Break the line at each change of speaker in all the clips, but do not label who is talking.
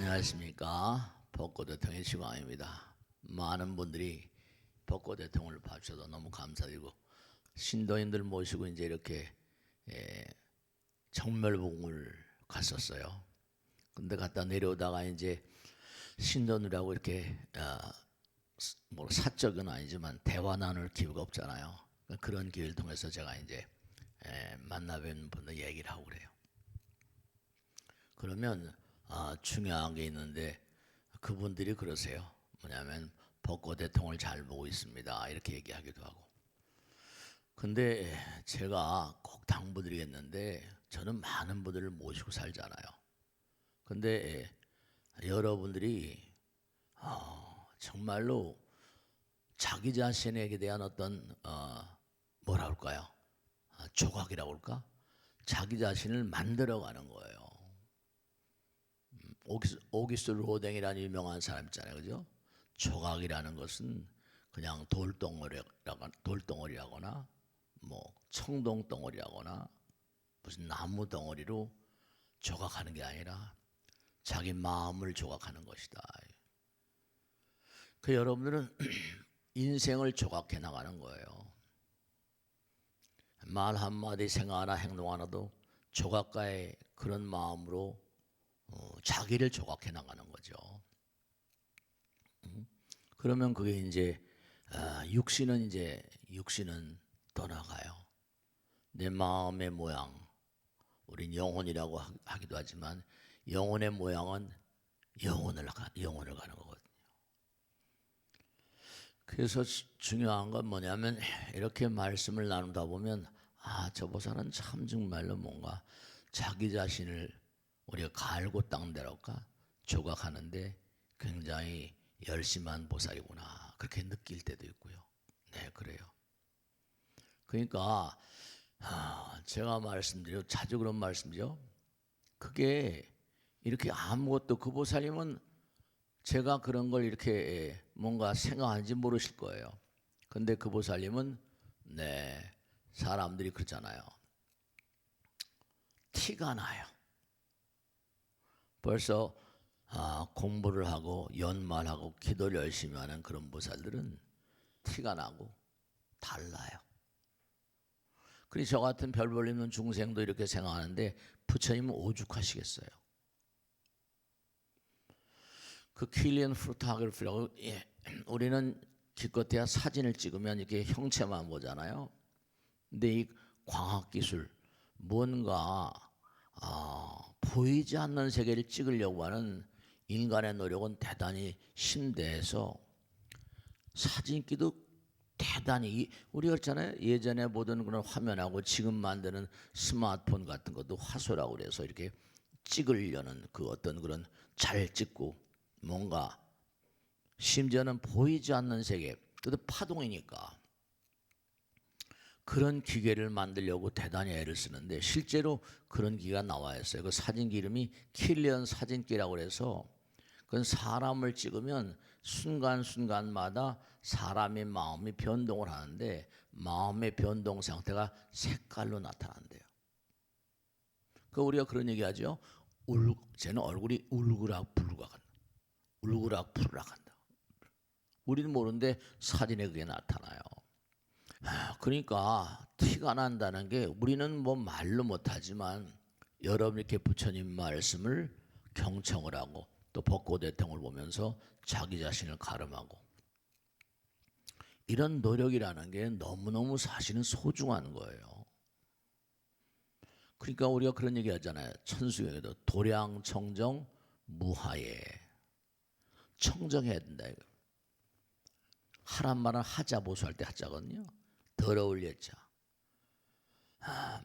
안녕하십니까. 벚꽃대통의 시광입니다. 많은 분들이 벚꽃대통을 봐주셔서 너무 감사드리고 신도인들 모시고 이제 이렇게 정멸봉을 갔었어요. 근데 갔다 내려오다가 이제 신도들하고 이렇게 뭐 사적은 아니지만 대화 나눌 기회가 없잖아요. 그런 기회를 통해서 제가 이제 만나 뵙는 분들 얘기를 하고 그래요. 그러면 중요한 게 있는데 그분들이 그러세요. 뭐냐면 벚꽃대통을 잘 보고 있습니다. 이렇게 얘기하기도 하고. 근데 제가 꼭 당부드리겠는데 저는 많은 분들을 모시고 살잖아요. 근데 여러분들이 정말로 자기 자신에게 대한 어떤 뭐라 할까요? 조각이라고 할까? 자기 자신을 만들어가는 거예요. 오기스 로댕이라는 유명한 사람 있잖아요, 그죠? 조각이라는 것은 그냥 돌덩어리라거나 뭐 청동 덩어리라거나 무슨 나무 덩어리로 조각하는 게 아니라 자기 마음을 조각하는 것이다. 그 여러분들은 인생을 조각해 나가는 거예요. 말 한마디, 생각 하나, 행동 하나도 조각가의 그런 마음으로 자기를 조각해 나가는 거죠. 그러면 그게 이제 육신은 떠나가요. 내 마음의 모양, 우린 영혼이라고 하기도 하지만 영혼의 모양은 영혼을 가는 거거든요. 그래서 중요한 건 뭐냐면 이렇게 말씀을 나누다 보면 저 보살은 참 정말로 뭔가 자기 자신을 우리가 갈고 닦는다랄까 조각하는데 굉장히 열심한 보살이구나 그렇게 느낄 때도 있고요. 네, 그래요. 그러니까 제가 말씀드려 자주 그런 말씀이죠. 그게 이렇게 아무것도 그 보살님은 제가 그런 걸 이렇게 뭔가 생각하는지 모르실 거예요. 근데 그 보살님은 네, 사람들이 그러잖아요. 티가 나요. 벌써 공부를 하고 연말하고 기도를 열심히 하는 그런 보살들은 티가 나고 달라요. 그래서 저 같은 별 볼리는 중생도 이렇게 생각하는데 부처님은 오죽하시겠어요. 그 킬리언 포토그래피라고 우리는 기껏해야 사진을 찍으면 이렇게 형체만 보잖아요. 근데 이 광학기술 뭔가 보이지 않는 세계를 찍으려고 하는 인간의 노력은 대단히 심대해서 사진기도 대단히 우리가 그랬잖아요. 예전에 보던 그런 화면하고 지금 만드는 스마트폰 같은 것도 화소라고 그래서 이렇게 찍으려는 그 어떤 그런 잘 찍고 뭔가 심지어는 보이지 않는 세계 그것도 파동이니까 그런 기계를 만들려고 대단히 애를 쓰는데 실제로 그런 기계가 나와 있어요. 그 사진기 이름이 킬리언 사진기라고 해서 그건 사람을 찍으면 순간순간마다 사람의 마음이 변동을 하는데 마음의 변동 상태가 색깔로 나타난대요. 그 우리가 그런 얘기하죠. 쟤는 얼굴이 울그락불그락한다. 울그락불그락한다. 우리는 모르는데 사진에 그게 나타나요. 그러니까 티가 난다는 게 우리는 뭐 말로 못하지만 여러분 이렇게 부처님 말씀을 경청을 하고 또 벚꽃대통을 보면서 자기 자신을 가름하고 이런 노력이라는 게 너무너무 사실은 소중한 거예요. 그러니까 우리가 그런 얘기 하잖아요. 천수경에도 도량청정 무하예 청정해야 된다. 이거. 하란 말은 하자보수할 때 하자거든요. 더러울 예자.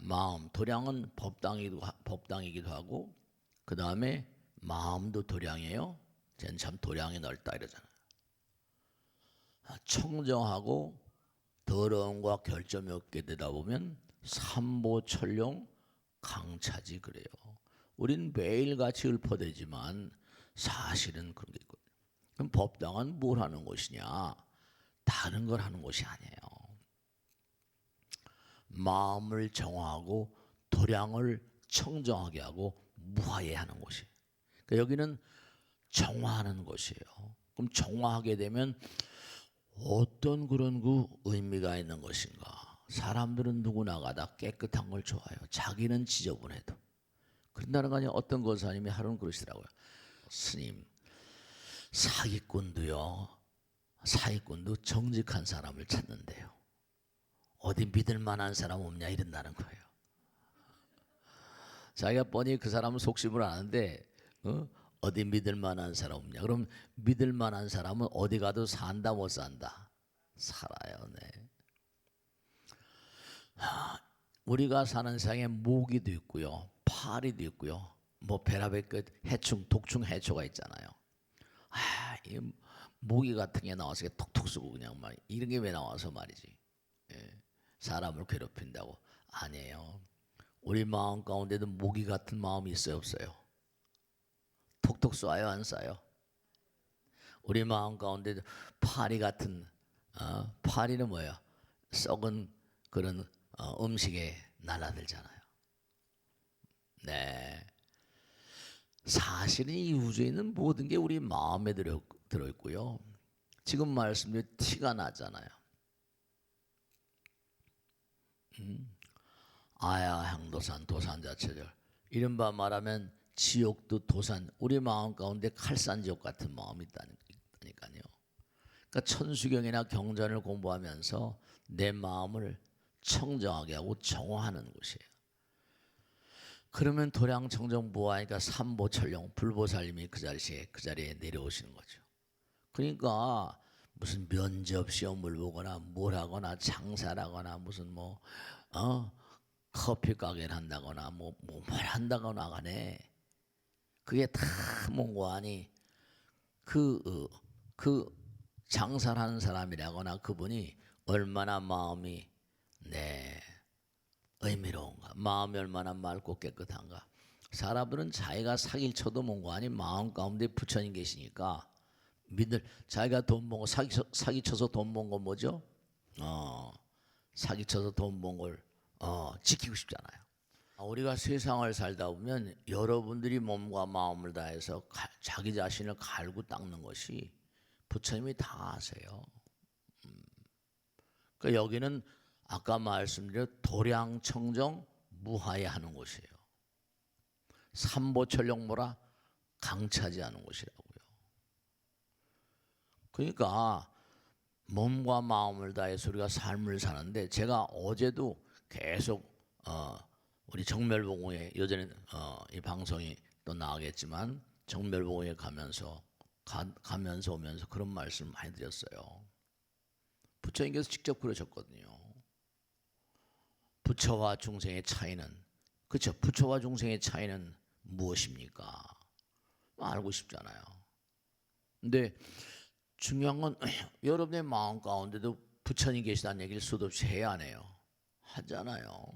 마음, 도량은 법당이기도 하고 그 다음에 마음도 도량이에요. 쟤는 참 도량이 넓다 이러잖아요. 청정하고 더러움과 결점이 없게 되다 보면 삼보철용 강차지 그래요. 우린 매일같이 읊어대지만 사실은 그런 게 있거든요. 그럼 법당은 뭘 하는 곳이냐? 다른 걸 하는 곳이 아니에요. 마음을 정화하고 도량을 청정하게 하고 무하게 하는 곳이에요. 그러니까 여기는 정화하는 것이에요. 그럼 정화하게 되면 어떤 그런 그 의미가 있는 것인가? 사람들은 누구나가 다 깨끗한 걸 좋아해요. 자기는 지저분해도. 그런다는 거 아니에요. 어떤 거사님이 하루는 그러시더라고요. 스님, 사기꾼도 정직한 사람을 찾는데요. 어디 믿을 만한 사람 없냐 이런다는 거예요. 자기가 뻔히 그 사람은 속심을 아는데 어디 믿을 만한 사람 없냐. 그럼 믿을 만한 사람은 어디 가도 산다 못 산다? 살아요. 네. 우리가 사는 세상에 모기도 있고요, 파리도 있고요, 뭐 배랍의 끝 해충, 독충, 해초가 있잖아요. 이 모기 같은 게 나와서 톡톡 쏘고 그냥 막 이런 게 왜 나와서 말이지? 예, 사람을 괴롭힌다고? 아니에요. 우리 마음 가운데도 모기 같은 마음이 있어요, 없어요? 톡톡 쏴요, 안 쏴요? 우리 마음 가운데도 파리 같은 파리는 뭐예요? 썩은 그런 음식에 날아들잖아요. 네. 사실은 이 우주에 있는 모든 게 우리 마음에 들어있고요. 지금 말씀드린 티가 나잖아요. 아야 향도산 도산 자체절. 이른바 말하면 지옥도 도산, 우리 마음 가운데 칼산지옥 같은 마음이 있다니까요. 그러니까 천수경이나 경전을 공부하면서 내 마음을 청정하게 하고 정화하는 곳이에요. 그러면 도량청정부화니까 삼보철령 불보살님이 그 자리에 내려오시는 거죠. 그러니까 무슨 면접 시험을 보거나 뭘 하거나 장사를 하거나 무슨 커피 가게를 한다거나 뭘 한다거나 간에 그게 다 뭔가 아니 그 장사를 하는 사람이라거나 그분이 얼마나 마음이 의미로운가, 마음이 얼마나 맑고 깨끗한가. 사람들은 자기가 사기를 쳐도 뭔가 아니 마음 가운데 부처님 계시니까 자기가 돈 번 거 사기 쳐서 돈 번 건 뭐죠? 사기 쳐서 돈 번 걸 지키고 싶잖아요. 우리가 세상을 살다 보면 여러분들이 몸과 마음을 다해서 자기 자신을 갈고 닦는 것이 부처님이 다 아세요. 그러니까 여기는 아까 말씀드린 도량청정 무하에 하는 곳이에요. 삼보철령모라 강차지하는 곳이라고요. 그러니까 몸과 마음을 다해서 우리가 삶을 사는데, 제가 어제도 계속 우리 정멸보공회, 요전에 이 방송이 또 나가겠지만 정멸보공회 가면서 오면서 그런 말씀을 많이 드렸어요. 부처님께서 직접 그러셨거든요. 부처와 중생의 차이는, 그렇죠? 부처와 중생의 차이는 무엇입니까? 알고 싶잖아요. 근데 중요한 건 여러분의 마음 가운데도 부처님 계시다는 얘기를 수도 없이 해야 하네요. 하잖아요.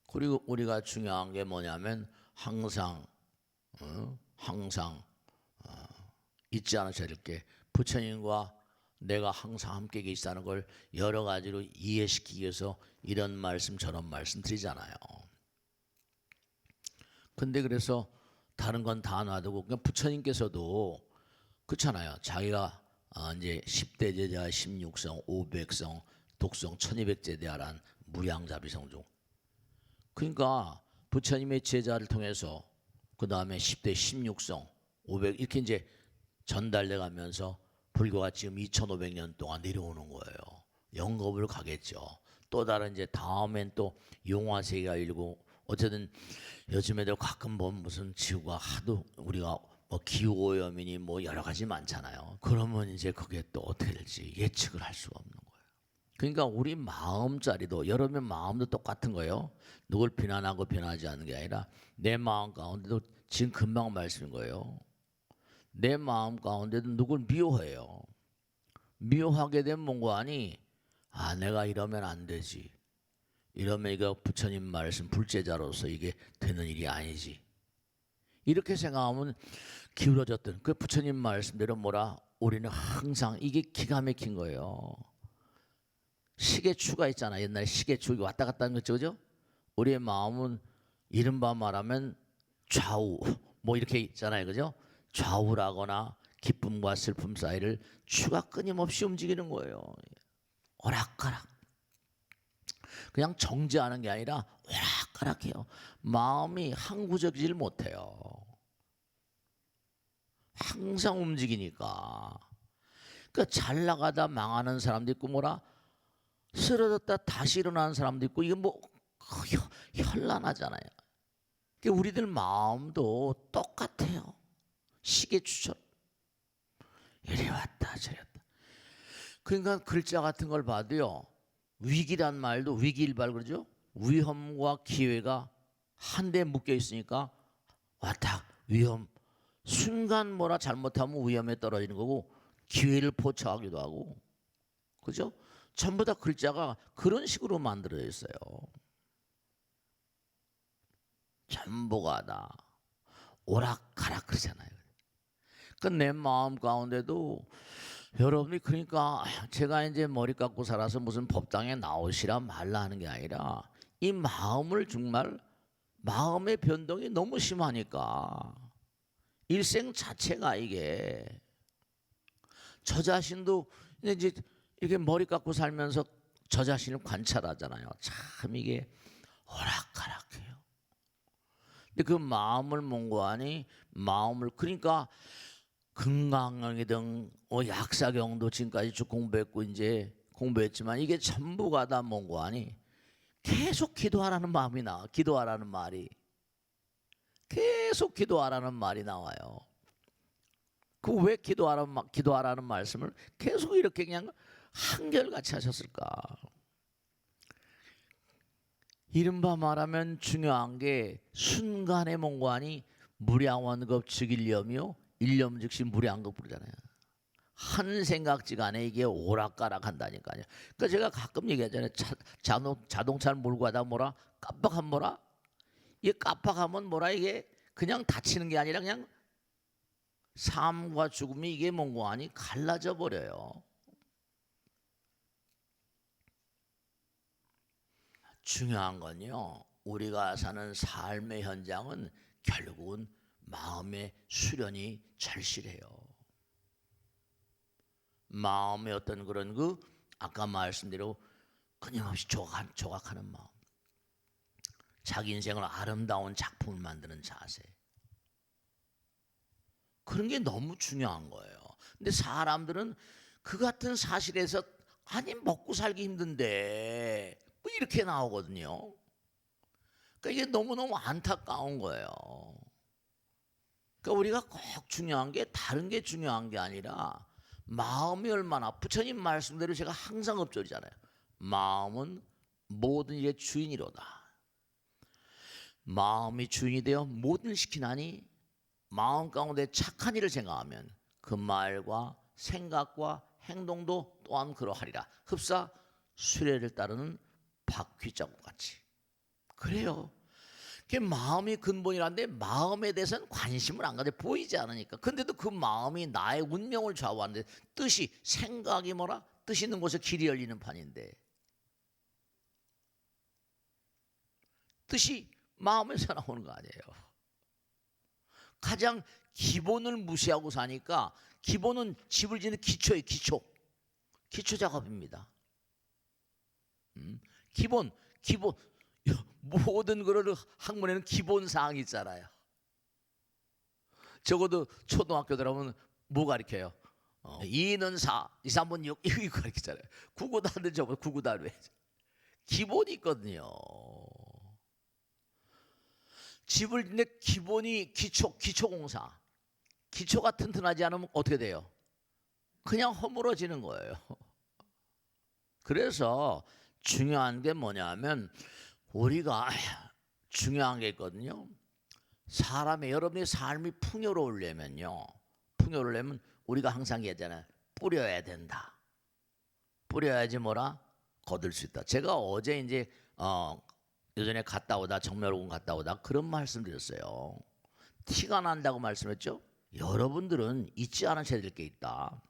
그리고 우리가 중요한 게 뭐냐면 항상 잊지 않으셔야 될 게, 부처님과 내가 항상 함께 계시다는 걸 여러 가지로 이해시키기 위해서 이런 말씀 저런 말씀 드리잖아요. 근데 그래서 다른 건 다 놔두고 그냥 부처님께서도 그렇잖아요. 자기가 이제 10대 제자 16성 500성 독성 1200제대하란 무량자비성중, 그러니까 부처님의 제자를 통해서 그 다음에 10대 16성 500 이렇게 이제 전달돼 가면서 불교가 지금 2500년 동안 내려오는 거예요. 영겁을 가겠죠. 또 다른 이제 다음엔 또 용화세계가 일고, 어쨌든 요즘에도 가끔 보면 무슨 지구가 하도 우리가 기후오염이니 여러 가지 많잖아요. 그러면 이제 그게 또 어떻게 될지 예측을 할 수가 없는 거예요. 그러니까 우리 마음자리도, 여러분의 마음도 똑같은 거예요. 누굴 비난하고 비난하지 않는 게 아니라 내 마음 가운데도 지금 금방 말씀인 거예요. 내 마음 가운데도 누굴 미워해요. 미워하게 되면 뭔가 아니, 내가 이러면 안 되지, 이러면 이거 부처님 말씀 불제자로서 이게 되는 일이 아니지, 이렇게 생각하면 기울어졌던 그 부처님 말씀대로 우리는 항상 이게 기가 막힌 거예요. 시계추가 있잖아. 옛날에 시계추 왔다 갔다 하는 거죠, 그죠? 우리의 마음은 이른바 말하면 좌우 이렇게 있잖아요, 그죠? 좌우라거나 기쁨과 슬픔 사이를 주가 끊임없이 움직이는 거예요. 오락가락. 그냥 정지하는 게 아니라 오락가락해요. 마음이 항구적이질 못해요. 항상 움직이니까. 그러니까 잘 나가다 망하는 사람도 있고 뭐라 쓰러졌다 다시 일어나는 사람도 있고, 이게 뭐 현란하잖아요. 그러니까 우리들 마음도 똑같아요. 시계추처럼 이리 왔다 저리 왔다. 그러니까 글자 같은 걸 봐도요, 위기란 말도 위기일발 그러죠. 위험과 기회가 한데 묶여 있으니까 왔다 위험, 순간 뭐라 잘못하면 위험에 떨어지는 거고 기회를 포착하기도 하고, 그죠? 전부 다 글자가 그런 식으로 만들어져 있어요. 전부가 다 오락가락 그러잖아요. 그러니까 내 마음 가운데도 여러분이, 그러니까 제가 이제 머리 깎고 살아서 무슨 법당에 나오시라 말라 하는 게 아니라 이 마음을 정말, 마음의 변동이 너무 심하니까 일생 자체가 이게, 저 자신도 이제 이렇게 머리 깎고 살면서 저 자신을 관찰하잖아요. 참 이게 오락가락해요. 근데 그 마음을 몽고하니, 마음을, 그러니까 금강경이든 약사경도 지금까지 쭉 공부했고 이제 공부했지만 이게 전부가 다 몽고하니 계속 기도하라는 마음이 나와. 기도하라는 말이 계속 기도하라는 말이 나와요. 그 왜 기도하라는 말씀을 계속 이렇게 그냥 한결같이 하셨을까? 이른바 말하면 중요한 게 순간의 몽고하니 무량원급 즉일념이요 일념 즉시 무량급 부르잖아요. 한 생각지간에 이게 오락가락 한다니까요. 그러니까 제가 가끔 얘기하잖아요. 자동차를 몰고 가다 뭐라 깜빡하면 뭐라, 이게 깜빡하면 뭐라, 이게 그냥 다치는 게 아니라 그냥 삶과 죽음이 이게 몽고하니 갈라져 버려요. 중요한 건요, 우리가 사는 삶의 현장은 결국은 마음의 수련이 절실해요. 마음의 어떤 그런 그 아까 말씀대로 끊임없이 조각하는 마음, 자기 인생을 아름다운 작품을 만드는 자세, 그런 게 너무 중요한 거예요. 근데 사람들은 그 같은 사실에서 아니 먹고 살기 힘든데 뭐 이렇게 나오거든요. 그러니까 이게 너무너무 안타까운 거예요. 그러니까 우리가 꼭 중요한 게 다른 게 중요한 게 아니라 마음이 얼마나, 부처님 말씀대로 제가 항상 읊조리잖아요. 마음은 모든 일의 주인이로다. 마음이 주인이 되어 모든 일 시키나니 마음 가운데 착한 일을 생각하면 그 말과 생각과 행동도 또한 그러하리라. 흡사 수레를 따르는 바퀴자국 같이. 그래요. 그게 마음이 근본이란데 마음에 대해서는 관심을 안 가져, 보이지 않으니까. 근데도 그 마음이 나의 운명을 좌우하는데, 뜻이, 생각이 뭐라? 뜻 있는 곳에 길이 열리는 판인데 뜻이 마음에서 나오는 거 아니에요. 가장 기본을 무시하고 사니까, 기본은 집을 짓는 기초예요. 기초 작업입니다. 기본 모든 거를 학문에는 기본 사항이 있잖아요. 적어도 초등학교 들어가면 뭐 가르쳐요? 2는 4, 2, 3은 6 이거 가르치잖아요. 구구단을 적어도 구구단 왜 기본이 있거든요. 집을 짓는데 기본이 기초공사. 기초가 튼튼하지 않으면 어떻게 돼요? 그냥 허물어지는 거예요. 그래서 중요한 게 뭐냐면, 우리가 중요한 게 있거든요. 여러분의 삶이 풍요로우려면요, 풍요로우려면 우리가 항상 얘기하잖아요. 뿌려야 된다. 뿌려야지 뭐라? 거둘 수 있다. 제가 어제 이제 예전에 갔다 오다, 정멸호군 갔다 오다 그런 말씀 드렸어요. 티가 난다고 말씀했죠. 여러분들은 잊지 않으셔야 될 게 있다.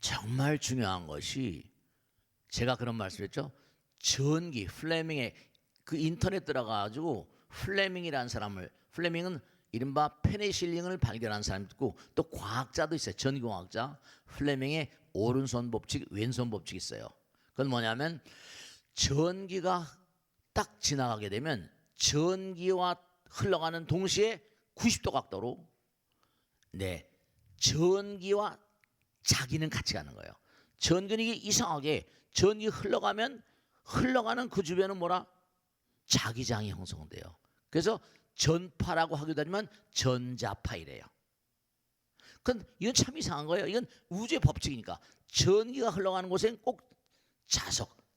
정말 중요한 것이, 제가 그런 말씀했죠. 전기, 플레밍의 그 인터넷 들어가가지고 플레밍이라는 사람을, 플레밍은 이른바 페니실린을 발견한 사람도 있고 또 과학자도 있어요. 전기공학자. 플레밍의 오른손 법칙, 왼손 법칙이 있어요. 그건 뭐냐면 전기가 딱 지나가게 되면 전기와 흘러가는 동시에 90도 각도로 전기와 자기는 같이 가는 거예요. 전기는 이게 이상하게 전기 흘러가면 흘러가는 그 주변은 뭐라? 자기장이 형성돼요. 그래서 전파라고 하기도 하지만 전자파이래요. 이건 참 이상한 거예요. 이건 우주의 법칙이니까 전기가 흘러가는 곳엔 꼭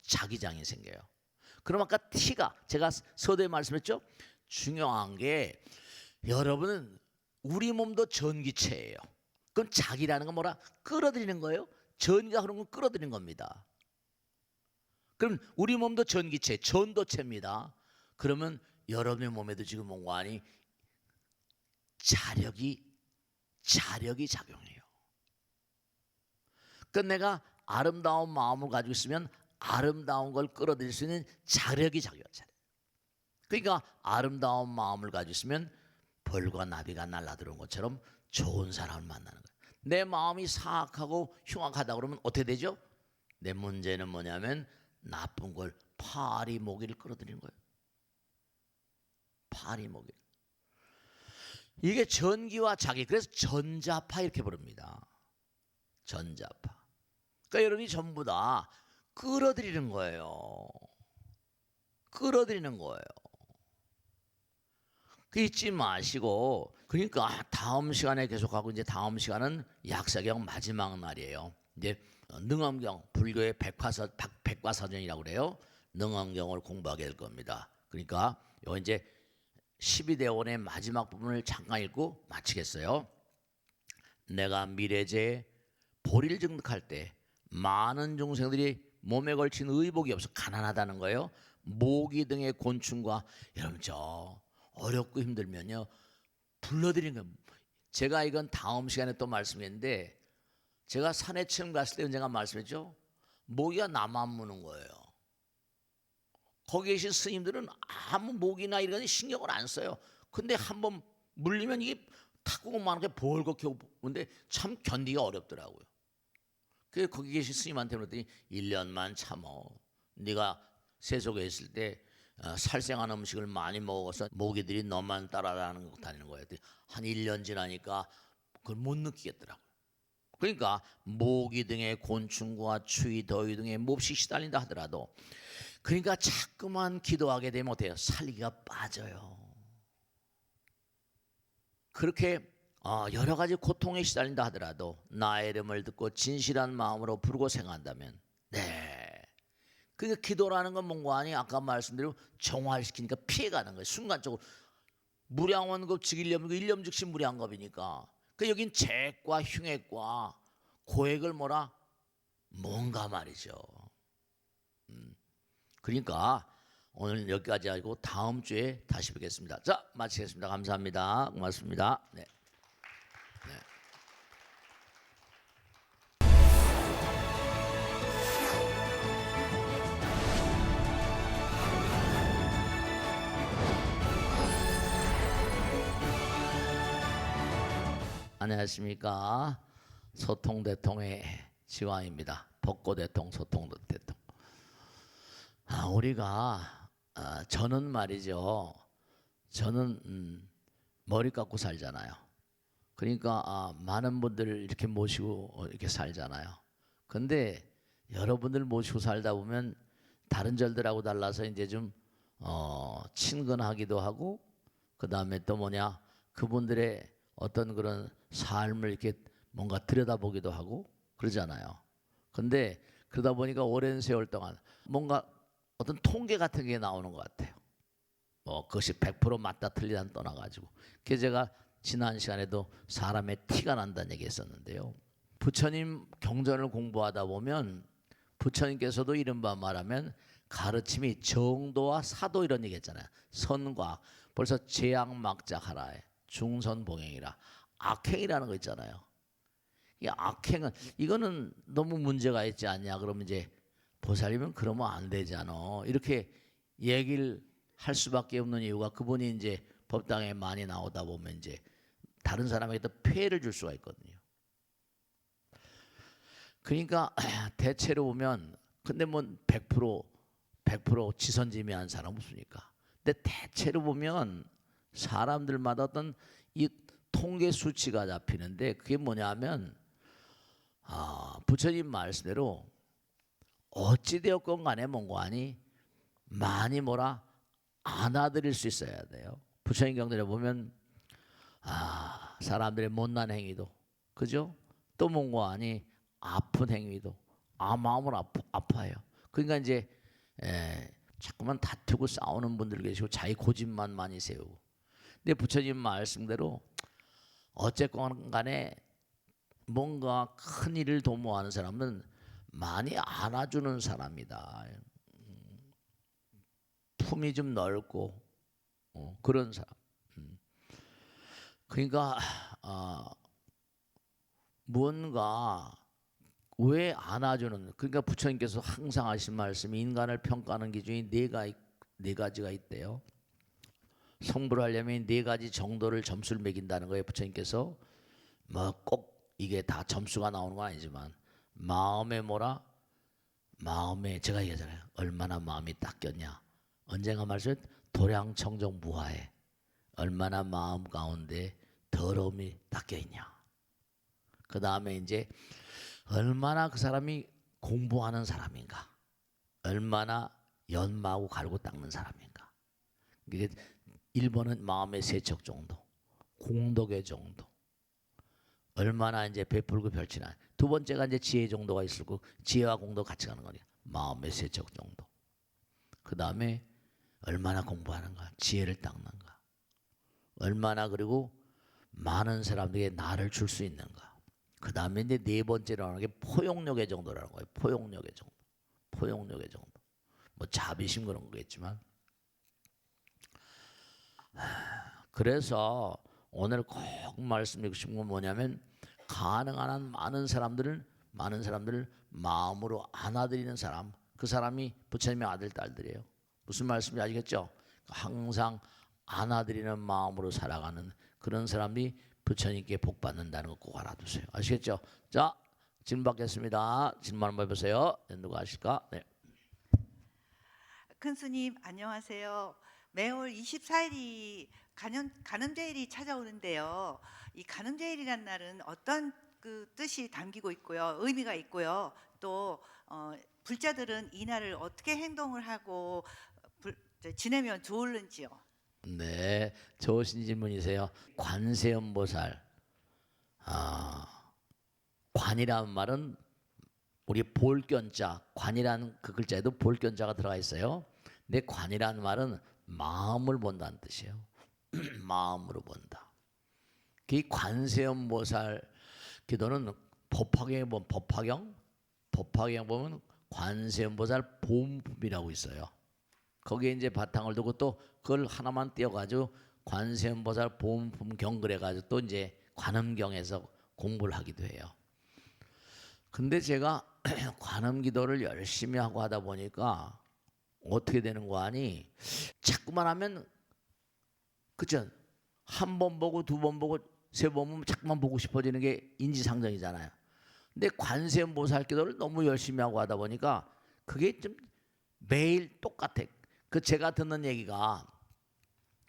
자기장이 생겨요. 그럼 아까 T가 제가 서두에 말씀했죠. 중요한 게 여러분은 우리 몸도 전기체예요. 그럼 자기라는 건 뭐라? 끌어들이는 거예요. 전기가 흐르는 건 끌어들이는 겁니다. 그럼 우리 몸도 전기체, 전도체입니다. 그러면 여러분의 몸에도 지금 뭔가 아니 자력이 작용해요. 그러니까 내가 아름다운 마음을 가지고 있으면 아름다운 걸 끌어들일 수 있는 자력이 작용해요. 그러니까 아름다운 마음을 가지고 있으면 벌과 나비가 날아들어온 것처럼 좋은 사람을 만나는 거예요. 내 마음이 사악하고 흉악하다 그러면 어떻게 되죠? 내 문제는 뭐냐면 나쁜 걸 파리모기를 끌어들이는 거예요. 파리모기. 이게 전기와 자기, 그래서 전자파 이렇게 부릅니다. 전자파. 그러니까 여러분이 전부 다 끌어들이는 거예요. 끌어들이는 거예요. 그 잊지 마시고, 그러니까 다음 시간에 계속하고 이제 다음 시간은 약사경 마지막 날이에요. 이제 능엄경, 불교의 백과사전이라고 그래요. 능엄경을 공부하게 될 겁니다. 그러니까 요 이제 12대원의 마지막 부분을 잠깐 읽고 마치겠어요. 내가 미래제 보리를 증득할 때 많은 중생들이 몸에 걸친 의복이 없어 가난하다는 거예요. 모기 등의 곤충과 여러분 저 어렵고 힘들면요 불러드리는 거예요. 제가 이건 다음 시간에 또 말씀했는데 제가 산에 처음 갔을 때 언젠가 말씀했죠. 모기가 나만 무는 거예요. 거기 계신 스님들은 아무 모기나 이런 신경을 안 써요. 근데 한번 물리면 이게 탁구공만하게 벌겋게 오는데 참 견디기가 어렵더라고요. 그래서 거기 계신 스님한테 그랬더니 1년만 참어. 네가 세속에 있을 때 살생한 음식을 많이 먹어서 모기들이 너만 따라다니는 거예요. 한 1년 지나니까 그걸 못 느끼겠더라고요. 그러니까 모기 등의 곤충과 추위, 더위 등의 몹시 시달린다 하더라도 그러니까 자꾸만 기도하게 되면 어때요? 살기가 빠져요. 그렇게 여러 가지 고통에 시달린다 하더라도 나의 이름을 듣고 진실한 마음으로 부르고 생각한다면 그러니까 기도라는 건 뭔가 아니 아까 말씀드린 정화시키니까 피해가는 거예요. 순간적으로 무량원급 즉일념이고 일념즉시 무량겁이니까 그 여긴 재과 흉액과 고액을 뭐라 뭔가 말이죠. 그러니까 오늘 여기까지 하고 다음 주에 다시 뵙겠습니다. 자, 마치겠습니다. 감사합니다. 고맙습니다. 네. 안녕하십니까. 소통대통의 지왕입니다. 법고대통, 소통대통. 우리가 저는 말이죠. 저는 머리 깎고 살잖아요. 그러니까 많은 분들을 이렇게 모시고 이렇게 살잖아요. 근데 여러분들 모시고 살다 보면 다른 절들하고 달라서 이제 좀 친근하기도 하고 그 다음에 또 뭐냐 그분들의 어떤 그런 삶을 이렇게 뭔가 들여다보기도 하고 그러잖아요. 근데 그러다 보니까 오랜 세월 동안 뭔가 어떤 통계 같은 게 나오는 것 같아요. 그것이 100% 맞다 틀리다는 떠나가지고. 그래서 제가 지난 시간에도 사람의 티가 난다는 얘기 했었는데요. 부처님 경전을 공부하다 보면 부처님께서도 이른바 말하면 가르침이 정도와 사도 이런 얘기 했잖아요. 선과 벌써 제약막작하라에 중선봉행이라 악행이라는 거 있잖아요. 이 악행은 이거는 너무 문제가 있지 않냐 그러면 이제 보살님은 그러면 안 되잖아 이렇게 얘기를 할 수밖에 없는 이유가 그분이 이제 법당에 많이 나오다 보면 이제 다른 사람에게 더 피해를 줄 수가 있거든요. 그러니까 대체로 보면 근데 뭐 100% 지선지미한 사람 없습니까? 근데 대체로 보면 사람들마다 어떤 이 통계 수치가 잡히는데 그게 뭐냐면 부처님 말씀대로 어찌되었건 간에 뭔가하니 많이 뭐라 안아드릴 수 있어야 돼요. 부처님 경전에 보면 사람들의 못난 행위도 그죠? 또 뭔가하니 아픈 행위도 마음을 아파요. 그러니까 이제 자꾸만 다투고 싸우는 분들 계시고 자기 고집만 많이 세우고. 근데 부처님 말씀대로 어쨌건 간에 뭔가 큰 일을 도모하는 사람은 많이 안아주는 사람이다. 품이 좀 넓고 그런 사람. 그러니까 뭔가 왜 안아주는, 그러니까 부처님께서 항상 하신 말씀이 인간을 평가하는 기준이 네 가지가 있대요. 성불을 하려면 네 가지 정도를 점수를 매긴다는 거예요. 부처님께서 뭐 꼭 이게 다 점수가 나오는 건 아니지만 마음에 마음에 제가 얘기하잖아요. 얼마나 마음이 닦였냐. 언젠가 말씀 도량청정 무하에 얼마나 마음 가운데 더러움이 닦여 있냐. 그 다음에 이제 얼마나 그 사람이 공부하는 사람인가, 얼마나 연마하고 갈고 닦는 사람인가. 이게 1번은 마음의 세척 정도, 공덕의 정도, 얼마나 이제 베풀고 별치나. 두 번째가 이제 지혜 정도가 있을 거고, 지혜와 공덕 같이 가는 거니까 마음의 세척 정도. 그 다음에 얼마나 공부하는가, 지혜를 닦는가, 얼마나 그리고 많은 사람들에게 나를 줄 수 있는가. 그 다음에 이제 네 번째로 하는 게 포용력의 정도라는 거예요. 포용력의 정도, 포용력의 정도. 뭐 자비심 그런 거겠지만. 그래서 오늘 꼭 말씀드리고 싶은 건 뭐냐면 가능한 한 많은 사람들을 마음으로 안아드리는 사람, 그 사람이 부처님의 아들 딸들이에요. 무슨 말씀인지 아시겠죠? 항상 안아드리는 마음으로 살아가는 그런 사람이 부처님께 복 받는다는 거 꼭 알아두세요. 아시겠죠? 자, 질문 받겠습니다. 질문 한번 해보세요. 누가 하실까? 네.
큰 스님 안녕하세요. 매월 24일이 간음제일이 찾아오는데요. 이 간음제일이란 날은 어떤 그 뜻이 담기고 있고요, 의미가 있고요. 또 불자들은 이 날을 어떻게 행동을 하고 지내면 좋을는지요?
네, 좋으신 질문이세요. 관세음보살. 관이라는 말은 우리 볼견자, 관이라는 그 글자에도 볼견자가 들어가 있어요. 근데 관이라는 말은 마음을 본다는 뜻이에요. 마음으로 본다. 그 관세음보살 기도는 법화경에 보면 법화경 보면 관세음보살 보음품이라고 있어요. 거기에 이제 바탕을 두고 또 그걸 하나만 띄워가지고 관세음보살 보음품 경글 해가지고 또 이제 관음경에서 공부를 하기도 해요. 근데 제가 관음기도를 열심히 하고 하다 보니까 어떻게 되는 거 아니? 자꾸만 하면 그죠? 한 번 보고 두 번 보고 세 번 보면 자꾸만 보고 싶어지는 게 인지상정이잖아요. 근데 관세음보살 기도를 너무 열심히 하고 하다 보니까 그게 좀 매일 똑같아. 그 제가 듣는 얘기가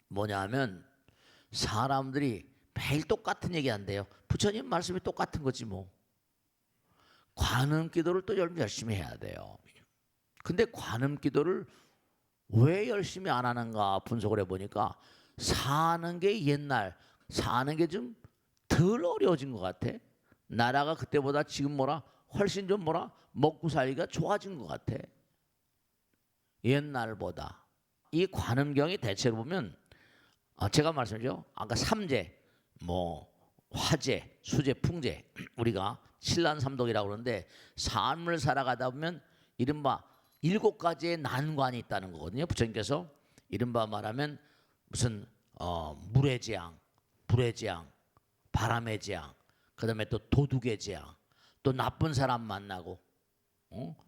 뭐냐면 사람들이 매일 똑같은 얘기 한대요. 부처님 말씀이 똑같은 거지 뭐. 관음 기도를 또 열심히 해야 돼요. 근데 관음 기도를 왜 열심히 안 하는가 분석을 해보니까 사는 게 옛날 사는 게 좀 덜 어려워진 것 같아. 나라가 그때보다 지금 훨씬 좀 먹고 살기가 좋아진 것 같아. 옛날보다. 이 관음경이 대체로 보면 제가 말씀드렸죠. 아까 삼재, 뭐 화재, 수재, 풍재 우리가 칠란삼독이라고 그러는데 삶을 살아가다 보면 이른바 7가지의 난관이 있다는 거거든요. 부처님께서 이른바 말하면 무슨 물의 재앙, 불의 재앙, 바람의 재앙, 그다음에 또 도둑의 재앙, 또 나쁜 사람 만나고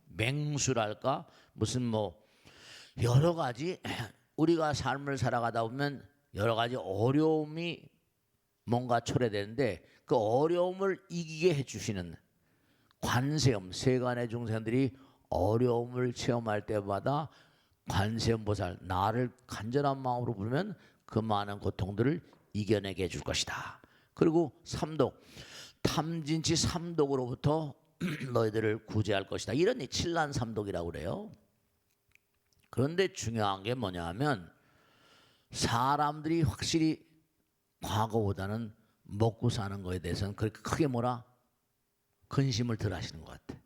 맹수랄까 무슨 뭐 여러 가지 우리가 삶을 살아가다 보면 여러 가지 어려움이 뭔가 초래되는데 그 어려움을 이기게 해주시는 관세음, 세간의 중생들이 어려움을 체험할 때마다 관세음보살 나를 간절한 마음으로 부르면 그 많은 고통들을 이겨내게 해줄 것이다. 그리고 삼독, 탐진치 삼독으로부터 너희들을 구제할 것이다. 이런 칠란 삼독이라고 그래요. 그런데 중요한 게 뭐냐 하면 사람들이 확실히 과거보다는 먹고 사는 거에 대해서는 그렇게 크게 근심을 덜 하시는 것 같아.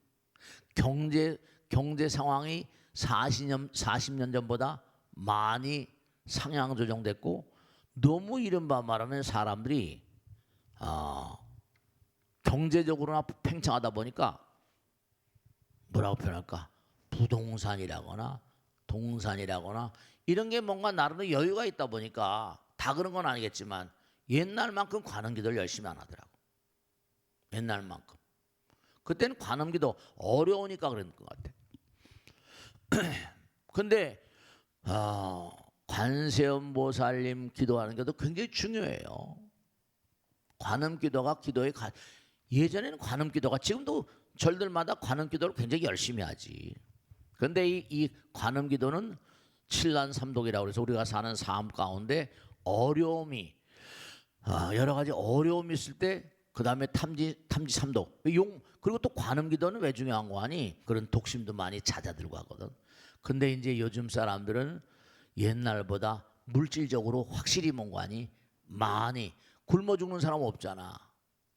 경제 상황이 40년 전보다 많이 상향 조정됐고 너무 이른바 말하면 사람들이 경제적으로나 팽창하다 보니까 뭐라고 표현할까? 부동산이라거나 동산이라거나 이런 게 뭔가 나름의 여유가 있다 보니까 다 그런 건 아니겠지만 옛날만큼 관음기도를 열심히 안 하더라고. 옛날만큼. 그때는 관음기도 어려우니까 그런 것 같아. 근데 관세음보살님 기도하는 것도 굉장히 중요해요. 관음기도가 예전에는 관음기도가 지금도 절들마다 관음기도를 굉장히 열심히 하지. 그런데 이 관음기도는 칠란삼독이라고 해서 우리가 사는 삶 가운데 어려움이 여러 가지 어려움이 있을 때 그 다음에 탐지삼독 그리고 또 관음기도는 왜 중요한 거 아니? 그런 독심도 많이 잦아들고 하거든. 근데 이제 요즘 사람들은 옛날보다 물질적으로 확실히 뭔가 아니 많이 굶어 죽는 사람 없잖아.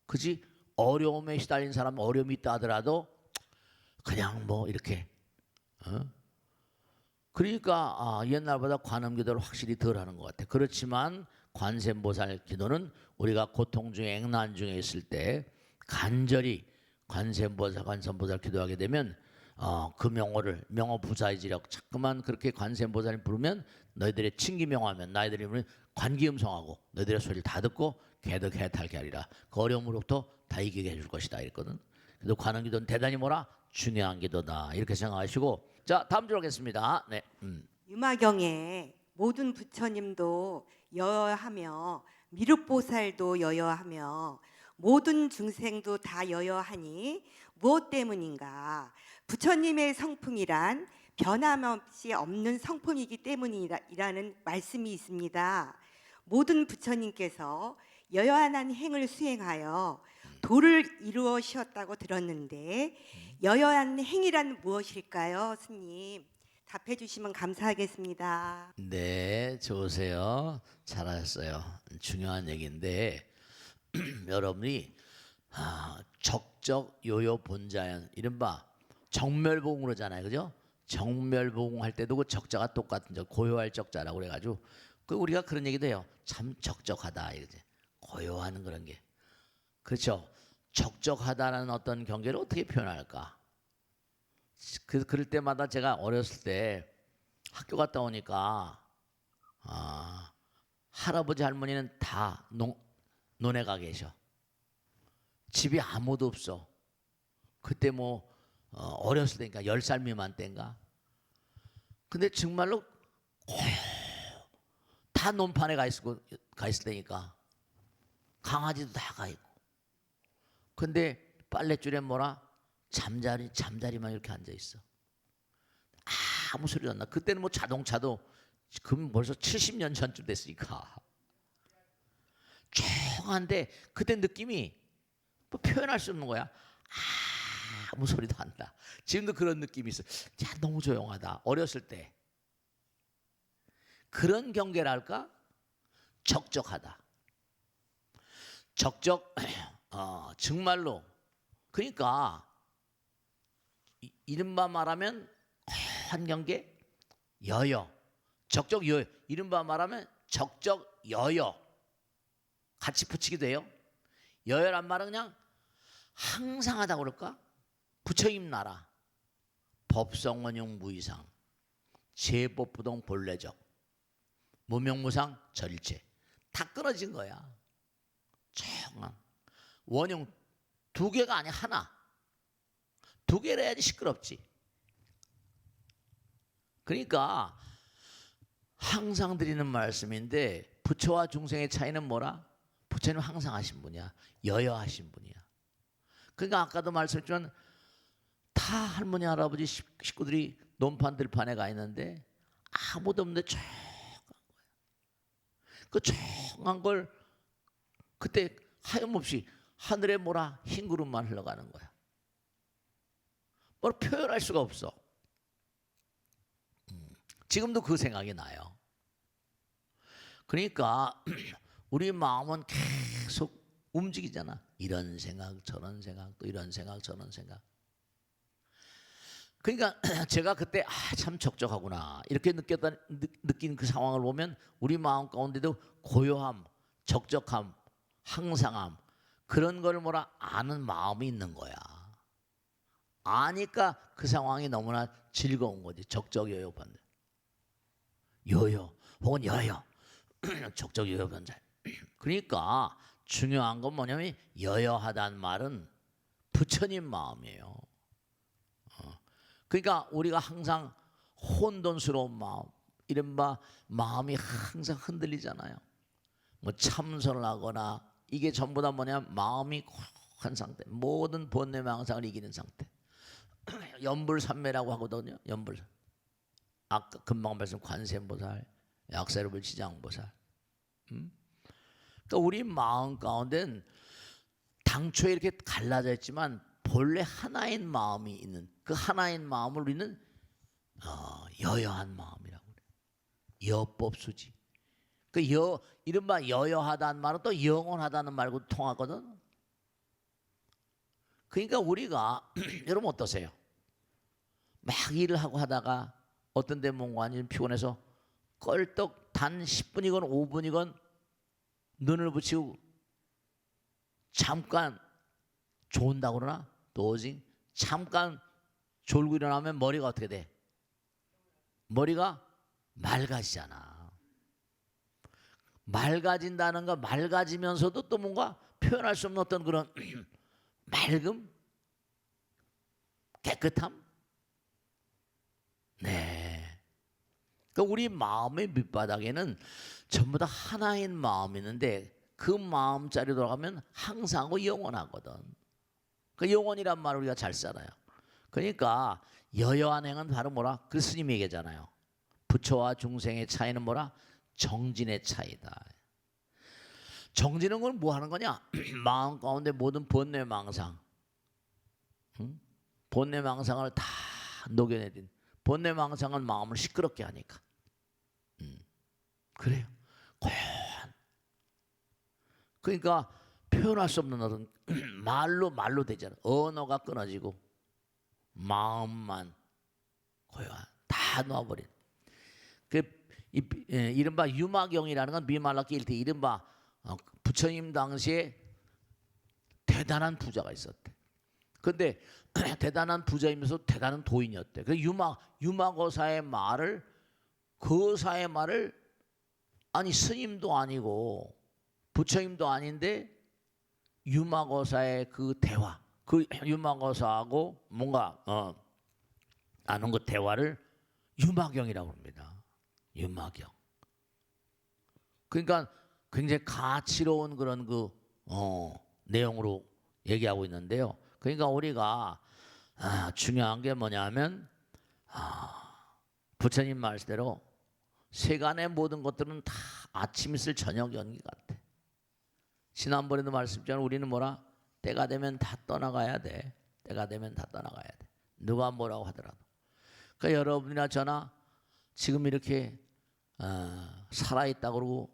그지? 어려움에 시달린 사람 어려움이 있다 하더라도 그냥 뭐 이렇게 그러니까 옛날보다 관음기도를 확실히 덜 하는 것 같아. 그렇지만 관세음보살 기도는 우리가 고통 중에 액난 중에 있을 때 간절히 관세음보살 기도하게 되면 그 명호 부사의지력 자꾸만 그렇게 관세음보살님 부르면 너희들의 친기명하면 나희들이 부르면 관기음성하고 너희들의 소리를 다 듣고 개덕해탈게 하리라. 그 어려움으로부터 다 이기게 해줄 것이다 이랬거든. 그래서 관음기도는 대단히 중요한 기도다 이렇게 생각하시고 자 다음 줄 하겠습니다. 네.
유마경에 모든 부처님도 여여하며 미륵보살도 여여하며 모든 중생도 다 여여하니 무엇 때문인가? 부처님의 성품이란 변함없이 없는 성품이기 때문이라는 말씀이 있습니다. 모든 부처님께서 여여한 행을 수행하여 도를 이루어셨다고 들었는데 여여한 행이란 무엇일까요, 스님? 답해 주시면 감사하겠습니다.
네, 좋으세요. 잘하셨어요. 중요한 얘기인데 여러분이 적적 요요 본자연 이른바 정멸보공 그러잖아요, 그죠? 정멸보공 할 때도 그 적자가 똑같은 고요할 적자라고 그래가지고 그 우리가 그런 얘기도 해요. 참 적적하다 이거지. 고요한 그런 게 그렇죠. 적적하다는 어떤 경계를 어떻게 표현할까? 그럴 때마다 제가 어렸을 때 학교 갔다 오니까 할아버지 할머니는 다 논에 가 계셔. 집에 아무도 없어. 그때 어렸을 때니까 10살 미만 때인가. 근데 정말로 다 논판에 가 있을 때니까 강아지도 다 가 있고. 근데 빨랫줄에 잠자리만 이렇게 앉아 있어. 아무 소리도 안 나. 그때는 자동차도 그럼 벌써 70년 전쯤 됐으니까 조용한데 그때 느낌이 표현할 수 없는 거야. 아무 소리도 안 나. 지금도 그런 느낌이 있어. 자, 너무 조용하다. 어렸을 때 그런 경계랄까? 적적하다. 적적 정말로 그러니까 이른바 말하면 한 경계 여여 적적 여여 이른바 말하면 적적 여여 같이 붙이기도 해요. 여여란 말은 그냥 항상 하다고 그럴까? 부처님 나라 법성원용 무이상 제법부동 본래적 무명무상 절제 다 끊어진 거야. 정한 원용 두 개가 아니야 하나. 두 개를 해야지 시끄럽지. 그러니까 항상 드리는 말씀인데 부처와 중생의 차이는 뭐라? 부처님 항상 하신 분이야. 여여하신 분이야. 그러니까 아까도 말씀했지만 다 할머니 할아버지 식구들이 논판 들판에 가 있는데 아무도 없는데 조용한 거야. 그 조용한 걸 그때 하염없이 하늘에 뭐라 흰 구름만 흘러가는 거야. 뭘 표현할 수가 없어. 지금도 그 생각이 나요. 그러니까 우리 마음은 계속 움직이잖아. 이런 생각 저런 생각 또 이런 생각 저런 생각. 그러니까 제가 그때 참 적적하구나 이렇게 느낀 그 상황을 보면 우리 마음 가운데도 고요함, 적적함, 항상함 그런 걸 뭐라 아는 마음이 있는 거야. 아니까 그 상황이 너무나 즐거운 거지. 적적여여 반대. 여여 혹은 여여 적적여여 반대. 그러니까 중요한 건 뭐냐면 여여하다는 말은 부처님 마음이에요. 그러니까 우리가 항상 혼돈스러운 마음, 이른바 마음이 항상 흔들리잖아요. 뭐 참선을 하거나 이게 전부 다 뭐냐 마음이 고한 상태, 모든 번뇌 망상을 이기는 상태. 연불산매라고 하거든요. 연불. 아까 금방 말씀 관세음보살, 약세르불 지장보살. 그러니까 우리 마음 가운데는 당초에 이렇게 갈라져 있지만 본래 하나인 마음이 있는 그 하나인 마음을 우리는 여여한 마음이라고 그래요. 여법수지. 그 이른바 여여하다는 말은 또 영원하다는 말고 통하거든. 그러니까 우리가 여러분 어떠세요? 막 일을 하고 하다가 어떤 데 뭔가 아니면 피곤해서 껄떡 단 10분이건 5분이건 눈을 붙이고 잠깐 좋은다고 그러나 또 오직 잠깐 졸고 일어나면 머리가 어떻게 돼? 머리가 맑아지잖아. 맑아진다는 거 맑아지면서도 또 뭔가 표현할 수 없는 어떤 그런 맑음? 깨끗함? 네. 그러니까 우리 마음의 밑바닥에는 전부 다 하나인 마음이 있는데 그 마음자리 돌아가면 항상하고 영원하거든. 그 영원이란 말을 우리가 잘 살아요. 그러니까 여여한 행은 바로 뭐라? 그 스님이 얘기하잖아요. 부처와 중생의 차이는 뭐라? 정진의 차이다. 정진은 건 뭐 하는 거냐? 마음 가운데 모든 번뇌 망상, 번뇌 망상을 다 녹여내린. 번뇌 망상은 마음을 시끄럽게 하니까. 그래요. 고요한. 그러니까 표현할 수 없는 어떤 말로 되잖아. 언어가 끊어지고 마음만 고요한. 다 놓아버린. 이른바 유마경이라는 건 미말라기 일때 이른바 부처님 당시에 대단한 부자가 있었대. 근데 대단한 부자이면서 대단한 도인이었대. 그 유마거사의 말을 거사의 말을 아니 스님도 아니고 부처님도 아닌데 유마거사의 그 대화, 그 유마거사하고 뭔가 나눈 그 대화를 유마경이라고 합니다. 유마경. 그러니까 굉장히 가치로운 그런 그 내용으로 얘기하고 있는데요. 그러니까 우리가 중요한 게 뭐냐면 부처님 말씀대로 세간의 모든 것들은 다 아침 있을 저녁 연기 같아. 지난번에도 말씀드렸지만 우리는 뭐라? 때가 되면 다 떠나가야 돼. 때가 되면 다 떠나가야 돼. 누가 뭐라고 하더라도. 그러니까 여러분이나 저나 지금 이렇게 살아있다 그러고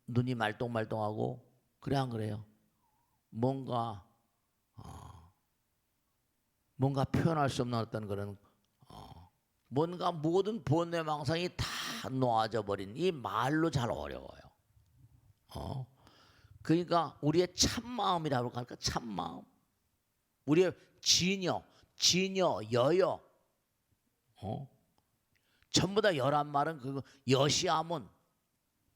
눈이 말똥말똥하고 그래 안 그래요? 뭔가 표현할 수 없는 어떤 그런 뭔가 모든 번뇌 망상이 다 놓아져 버린 이 말로 잘 어려워요. 그러니까 우리의 참마음이라고 할까? 참마음. 우리의 진여, 여여. 전부 다 열한 말은 그 여시아문.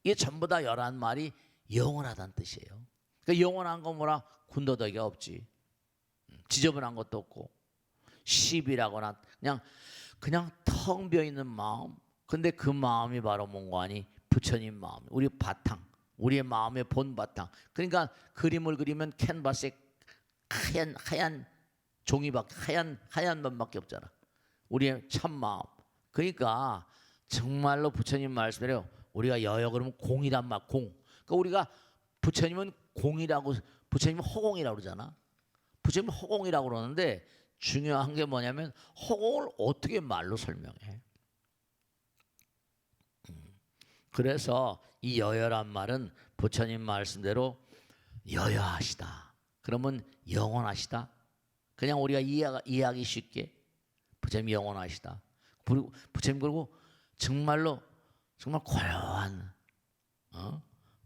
이게 전부 다 열한 말이 영원하다는 뜻이에요. 그러니까 영원한 건 뭐라? 군더더기가 없지. 지저분한 것도 없고 시비라거나 그냥 텅 비어 있는 마음. 근데 그 마음이 바로 뭔가 아니 부처님 마음, 우리 바탕, 우리의 마음의 본 바탕. 그러니까 그림을 그리면 캔버스에 하얀 종이밖에 하얀 면밖에 없잖아. 우리의 참 마음. 그러니까 정말로 부처님 말씀대로 우리가 여여 그러면 공이란 말, 공. 그러니까 우리가 부처님은 공이라고, 부처님은 허공이라고 그러잖아. 부처님은 허공이라고 그러는데 중요한 게 뭐냐면 허공을 어떻게 말로 설명해. 그래서 이 여여란 말은 부처님 말씀대로 여여하시다. 그러면 영원하시다. 그냥 우리가 이해하기 쉽게 부처님 영원하시다. 그리고 부처님 그리고 정말로 정말 고요한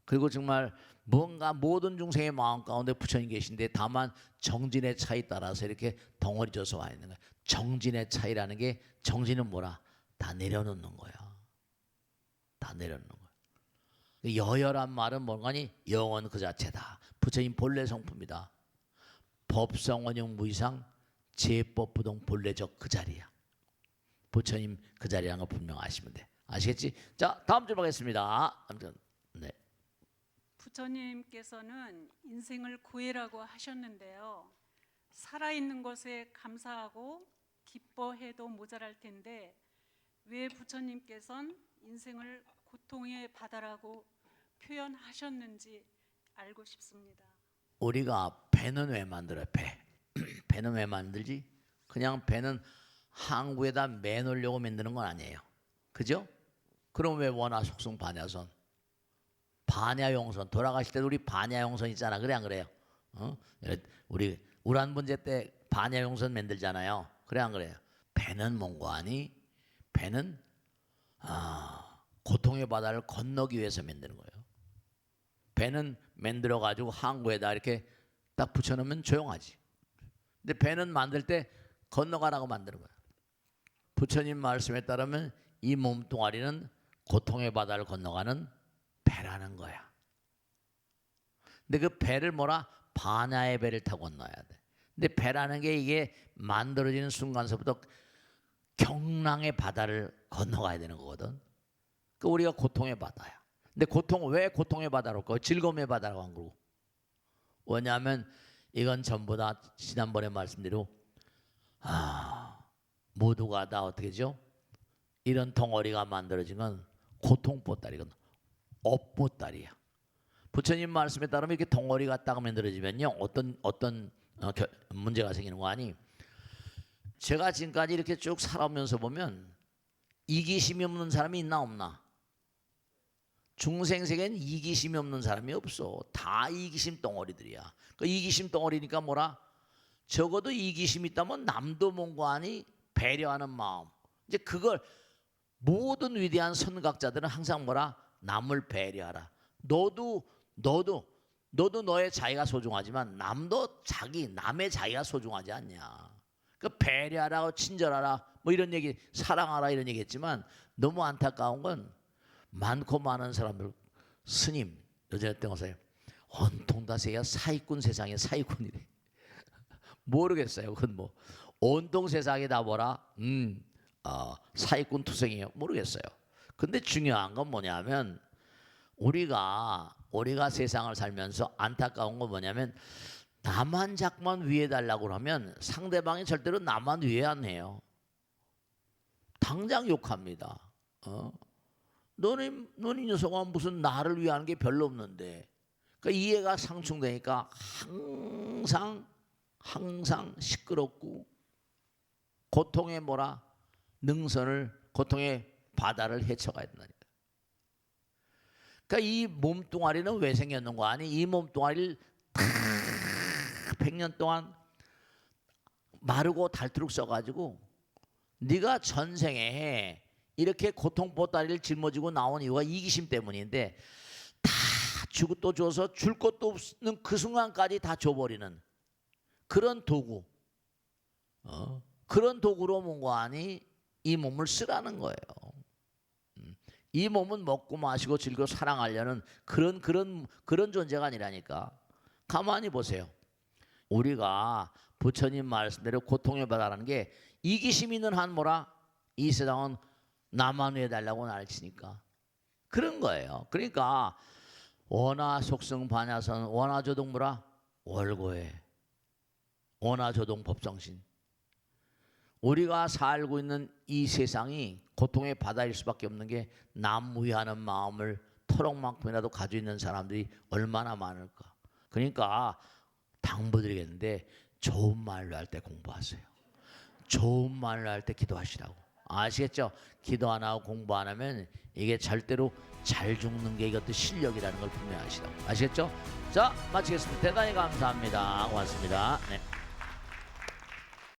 그리고 정말 뭔가 모든 중생의 마음 가운데 부처님 계신데 다만 정진의 차이 따라서 이렇게 덩어리져서 와 있는 거야. 정진의 차이라는 게 정진은 뭐라? 다 내려놓는 거야. 다 내려놓는 거야. 여여란 말은 뭔가니 영원 그 자체다. 부처님 본래 성품이다. 법성원용 무이상 제법부동 본래적 그 자리야. 부처님 그 자리라는 거 분명 아시면 돼. 아시겠지? 자, 다음 줄 보겠습니다. 네.
부처님께서는 인생을 고해라고 하셨는데요. 살아있는 것에 감사하고 기뻐해도 모자랄 텐데 왜 부처님께서는 인생을 고통의 바다라고 표현하셨는지 알고 싶습니다.
우리가 배는 왜 만들어요? 배는 왜 만들지? 그냥 배는 항구에다 매놓으려고 만드는 건 아니에요. 그죠? 그럼 왜 원하 속성 반야선? 반야용선 돌아가실 때도 우리 반야용선 있잖아. 그래 안 그래요? 우리 우란분제 때 반야용선 만들잖아요. 그래 안 그래요? 배는 뭔가 아니? 배는 고통의 바다를 건너기 위해서 만드는 거예요. 배는 만들어 가지고 항구에다 이렇게 딱 붙여놓으면 조용하지. 근데 배는 만들 때 건너가라고 만드는 거예요. 부처님 말씀에 따르면 이 몸뚱아리는 고통의 바다를 건너가는 배라는 거야. 근데 그 배를 뭐라? 반야의 배를 타고 건너야 돼. 근데 배라는 게 이게 만들어지는 순간서부터 경랑의 바다를 건너가야 되는 거거든. 그 우리가 고통의 바다야. 근데 왜 고통의 바다로 할까? 즐거움의 바다라고 한 거고. 왜냐하면 이건 전부 다 지난번에 말씀대로 모두가 다 어떻게죠? 이런 덩어리가 만들어진 건 고통보따리거든. 업보따리야. 부처님 말씀에 따르면 이렇게 덩어리가 딱 만들어지면요 어떤 문제가 생기는 거 아니? 제가 지금까지 이렇게 쭉 살아오면서 보면 이기심이 없는 사람이 있나 없나? 중생세계는 이기심이 없는 사람이 없어. 다 이기심 덩어리들이야. 그 이기심 덩어리니까 뭐라? 적어도 이기심이 있다면 남도 뭔가 아니 배려하는 마음. 이제 그걸 모든 위대한 선각자들은 항상 뭐라? 남을 배려하라. 너도 너의 자기가 소중하지만 남도 남의 자기가 소중하지 않냐. 그 배려하라, 친절하라, 뭐 이런 얘기, 사랑하라 이런 얘기했지만 너무 안타까운 건 많고 많은 사람들 스님 요즘에 오세요. 온통 다 세계가 사기꾼 세상에 사기꾼이래. 모르겠어요. 그건 뭐 온통 세상에 다 뭐라? 사기꾼 투성이에요. 모르겠어요. 근데 중요한 건 뭐냐면 우리가 세상을 살면서 안타까운 건 뭐냐면 나만 자꾸만 위해 달라고 하면 상대방이 절대로 나만 위해 안 해요. 당장 욕합니다. 너는 이 녀석아 무슨 나를 위하는 게 별로 없는데. 그러니까 이해가 상충되니까 항상 시끄럽고 고통의 뭐라? 고통의 바다를 헤쳐가야 된다니까. 그러니까 이 몸뚱아리는 왜 생겼는 거 아니? 이 몸뚱아리를 다 100년 동안 마르고 닳도록 써가지고 네가 전생에 이렇게 고통 보따리를 짊어지고 나온 이유가 이기심 때문인데 다 주고 또 줘서 줄 것도 없는 그 순간까지 다 줘버리는 그런 도구. 그런 도구로 뭔가 아니 이 몸을 쓰라는 거예요. 이 몸은 먹고 마시고 즐겨 사랑하려는 그런 존재가 아니라니까. 가만히 보세요. 우리가 부처님 말씀대로 고통의 바다라는 게 이기심 있는 한 뭐라? 이 세상은 나만 위해 달라고 날치니까 그런 거예요. 그러니까 원화 속성 반야선 원화조동무라 월고에 원화조동 법성신. 우리가 살고 있는 이 세상이 고통의 바다일 수밖에 없는 게 남무희하는 마음을 토록만큼이라도 가지고 있는 사람들이 얼마나 많을까. 그러니까 당부드리겠는데 좋은 말로 할 때 공부하세요. 좋은 말로 할 때 기도하시라고. 아시겠죠? 기도 안 하고 공부 안 하면 이게 절대로 잘 죽는 게 이것도 실력이라는 걸 분명히 아시라고. 아시겠죠? 자, 마치겠습니다. 대단히 감사합니다. 고맙습니다. 네.